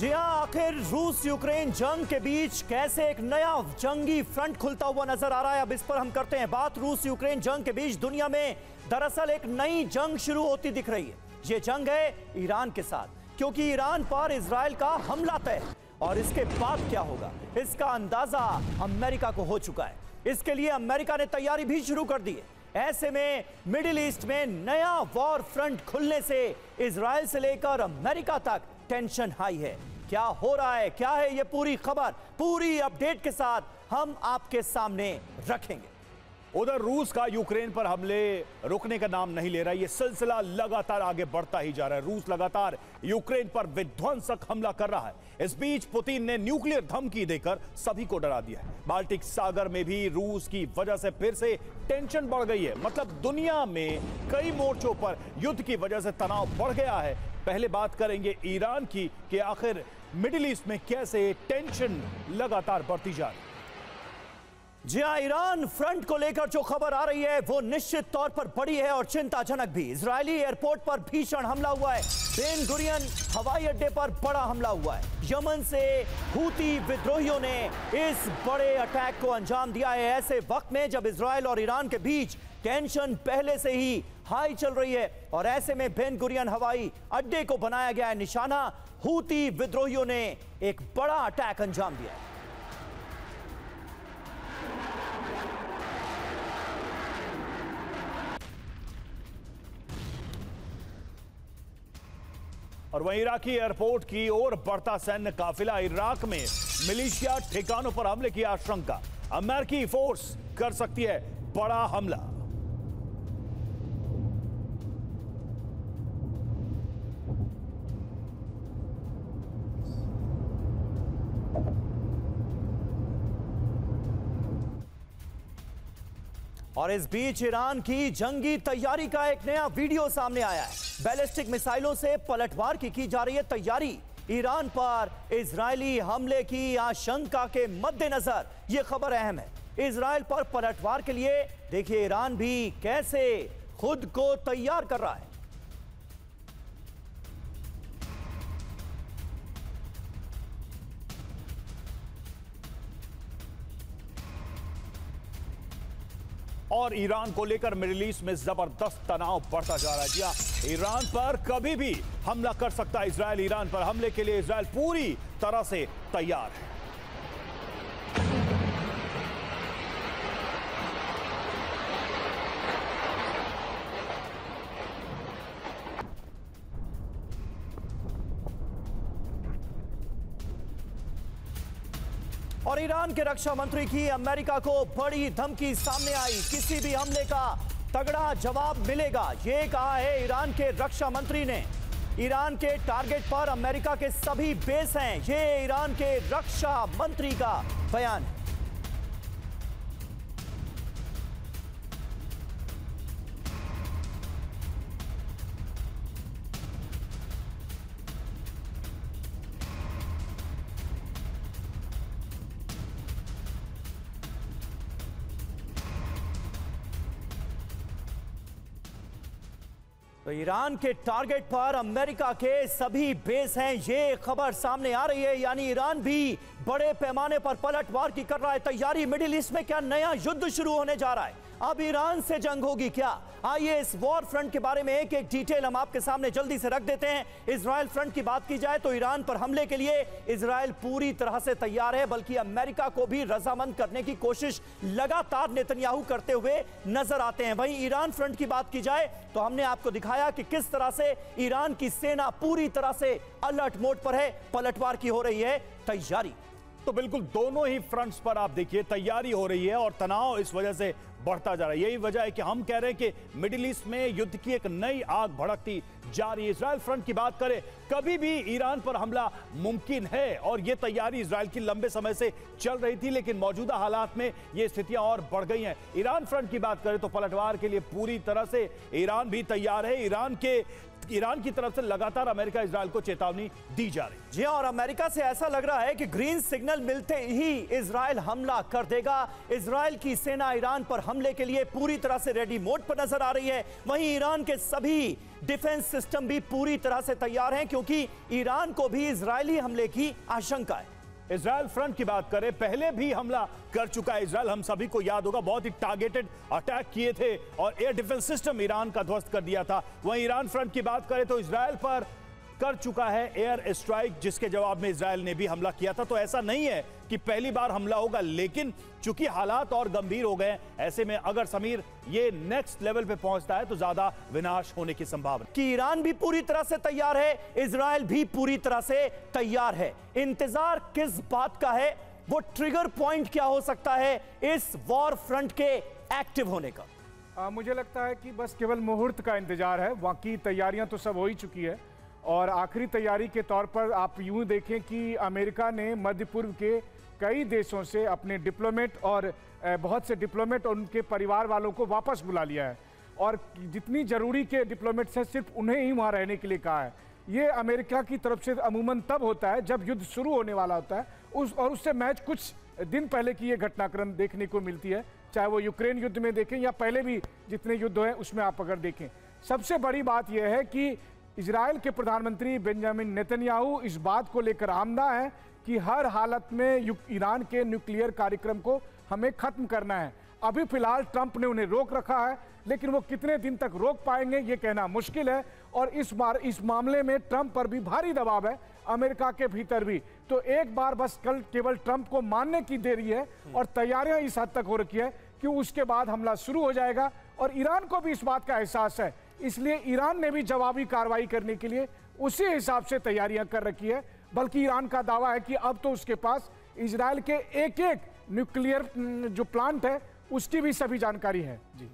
जी हां, आखिर रूस यूक्रेन जंग के बीच कैसे एक नया जंगी फ्रंट खुलता हुआ नजर आ रहा है। अब इस पर हम करते हैं बात। रूस यूक्रेन जंग के बीच दुनिया में दरअसल एक नई जंग शुरू होती दिख रही है। ये जंग है ईरान के साथ, क्योंकि ईरान पर इजराइल का हमला तय है और इसके बाद क्या होगा इसका अंदाजा अमेरिका को हो चुका है। इसके लिए अमेरिका ने तैयारी भी शुरू कर दी है। ऐसे में मिडिल ईस्ट में नया वॉर फ्रंट खुलने से इजराइल से लेकर अमेरिका तक टेंशन हाई है। क्या हो रहा है, क्या है ये पूरी खबर, पूरी अपडेट के साथ हम आपके सामने रखेंगे। उधर रूस का यूक्रेन पर हमले रुकने का नाम नहीं ले रहा। ये सिलसिला लगातार आगे बढ़ता ही जा रहा है। रूस लगातार यूक्रेन पर विध्वंसक हमला कर रहा है। इस बीच पुतिन ने न्यूक्लियर धमकी देकर सभी को डरा दिया है। बाल्टिक सागर में भी रूस की वजह से फिर से टेंशन बढ़ गई है। मतलब दुनिया में कई मोर्चों पर युद्ध की वजह से तनाव बढ़ गया है। पहले बात करेंगे ईरान की कि आखिर मिडिल ईस्ट में कैसे टेंशन लगातार बढ़ती जा रही है। जी हां, ईरान फ्रंट को लेकर जो खबर आ रही है वो निश्चित तौर पर बड़ी है और चिंताजनक भी। इजरायली एयरपोर्ट पर भीषण हमला हुआ है। बेन गुरियन हवाई अड्डे पर बड़ा हमला हुआ है। यमन से हूती विद्रोहियों ने इस बड़े अटैक को अंजाम दिया है, ऐसे वक्त में जब इजराइल और ईरान के बीच टेंशन पहले से ही हाई चल रही है। और ऐसे में बेन गुरियन हवाई अड्डे को बनाया गया है निशाना। हूती विद्रोहियों ने एक बड़ा अटैक अंजाम दिया है। और वहीं इराकी एयरपोर्ट की ओर बढ़ता सैन्य काफिला। इराक में मिलिशिया ठिकानों पर हमले की आशंका। अमेरिकी फोर्स कर सकती है बड़ा हमला। और इस बीच ईरान की जंगी तैयारी का एक नया वीडियो सामने आया है। बैलिस्टिक मिसाइलों से पलटवार की जा रही है तैयारी। ईरान पर इजरायली हमले की आशंका के मद्देनजर यह खबर अहम है। इजराइल पर पलटवार के लिए देखिए ईरान भी कैसे खुद को तैयार कर रहा है। और ईरान को लेकर मिडिल ईस्ट में जबरदस्त तनाव बढ़ता जा रहा है। जी हां, ईरान पर कभी भी हमला कर सकता है इजराइल। ईरान पर हमले के लिए इजराइल पूरी तरह से तैयार है। और ईरान के रक्षा मंत्री की अमेरिका को बड़ी धमकी सामने आई। किसी भी हमले का तगड़ा जवाब मिलेगा, यह कहा है ईरान के रक्षा मंत्री ने। ईरान के टारगेट पर अमेरिका के सभी बेस हैं, यह ईरान के रक्षा मंत्री का बयान है। तो ईरान के टारगेट पर अमेरिका के सभी बेस हैं, ये खबर सामने आ रही है। यानी ईरान भी बड़े पैमाने पर पलटवार की कर रहा है तैयारी। मिडिल ईस्ट में क्या नया युद्ध शुरू होने जा रहा है? अब ईरान से जंग होगी क्या? आइए इस वॉर फ्रंट के बारे में एक एक डिटेल हम आपके सामने जल्दी से रख देते हैं। इजराइल फ्रंट की बात की जाए तो ईरान पर हमले के लिए इजराइल पूरी तरह से तैयार है, बल्कि अमेरिका को भी रजामंद करने की कोशिश लगातार नेतन्याहू करते हुए नजर आते हैं। वहीं ईरान फ्रंट की बात की जाए तो हमने आपको दिखाया कि किस तरह से ईरान की सेना पूरी तरह से अलर्ट मोड पर है, पलटवार की हो रही है तैयारी। तो बिल्कुल दोनों ही फ्रंट्स पर आप देखिए तैयारी हो रही है और तनाव इस वजह से बढ़ता जा रहा है। यही वजह है कि हम कह रहे हैं कि मिडिल ईस्ट में युद्ध की एक नई आग भड़कती जा रही है। इजराइल फ्रंट की बात करें, कभी भी ईरान पर हमला मुमकिन है और यह तैयारी इजराइल की लंबे समय से चल रही थी, लेकिन मौजूदा हालात में ये स्थितियां और बढ़ गई हैं। ईरान फ्रंट की बात करें तो पलटवार के लिए पूरी तरह से ईरान भी तैयार है। ईरान के ईरान की तरफ से लगातार अमेरिका इजरायल को चेतावनी दी जा रही है। जी और अमेरिका से ऐसा लग रहा है कि ग्रीन सिग्नल मिलते ही इजरायल हमला कर देगा। इजरायल की सेना ईरान पर हमले के लिए पूरी तरह से रेडी मोड पर नजर आ रही है। वहीं ईरान के सभी डिफेंस सिस्टम भी पूरी तरह से तैयार हैं, क्योंकि ईरान को भी इजरायली हमले की आशंका है। इजरायल फ्रंट की बात करें, पहले भी हमला कर चुका है इजरायल, हम सभी को याद होगा, बहुत ही टारगेटेड अटैक किए थे और एयर डिफेंस सिस्टम ईरान का ध्वस्त कर दिया था। वहीं ईरान फ्रंट की बात करें तो इजरायल पर कर चुका है एयर स्ट्राइक, जिसके जवाब में इजरायल ने भी हमला किया था। तो ऐसा नहीं है कि पहली बार हमला होगा, लेकिन चूंकि हालात और गंभीर हो गए, ऐसे में अगर समीर ये नेक्स्ट लेवल पे पहुंचता है तो ज्यादा विनाश होने की संभावना। कि ईरान भी पूरी तरह से तैयार है, इजरायल भी पूरी तरह से तैयार है। इंतजार किस बात का है, वो ट्रिगर पॉइंट क्या हो सकता है इस वॉर फ्रंट के एक्टिव होने का? मुझे लगता है कि बस केवल मुहूर्त का इंतजार है, बाकी तैयारियां तो सब हो ही चुकी है। और आखिरी तैयारी के तौर पर आप यूं देखें कि अमेरिका ने मध्य पूर्व के कई देशों से अपने डिप्लोमेट और बहुत से डिप्लोमेट और उनके परिवार वालों को वापस बुला लिया है, और जितनी जरूरी के डिप्लोमेट्स हैं सिर्फ उन्हें ही वहाँ रहने के लिए कहा है। ये अमेरिका की तरफ से अमूमन तब होता है जब युद्ध शुरू होने वाला होता है, उससे मैच कुछ दिन पहले की ये घटनाक्रम देखने को मिलती है, चाहे वो यूक्रेन युद्ध में देखें या पहले भी जितने युद्ध हैं उसमें आप अगर देखें। सबसे बड़ी बात यह है कि इजराइल के प्रधानमंत्री बेंजामिन नेतन्याहू इस बात को लेकर आमदा है कि हर हालत में ईरान के न्यूक्लियर कार्यक्रम को हमें खत्म करना है। अभी फिलहाल ट्रंप ने उन्हें रोक रखा है, लेकिन वो कितने दिन तक रोक पाएंगे ये कहना मुश्किल है। और इस मामले में ट्रंप पर भी भारी दबाव है, अमेरिका के भीतर भी। तो एक बार बस कल केवल ट्रंप को मानने की देरी है और तैयारियां इस हद तक हो रखी है कि उसके बाद हमला शुरू हो जाएगा। और ईरान को भी इस बात का एहसास है, इसलिए ईरान ने भी जवाबी कार्रवाई करने के लिए उसी हिसाब से तैयारियां कर रखी है। बल्कि ईरान का दावा है कि अब तो उसके पास इजराइल के एक एक न्यूक्लियर जो प्लांट है उसकी भी सभी जानकारी है। जी।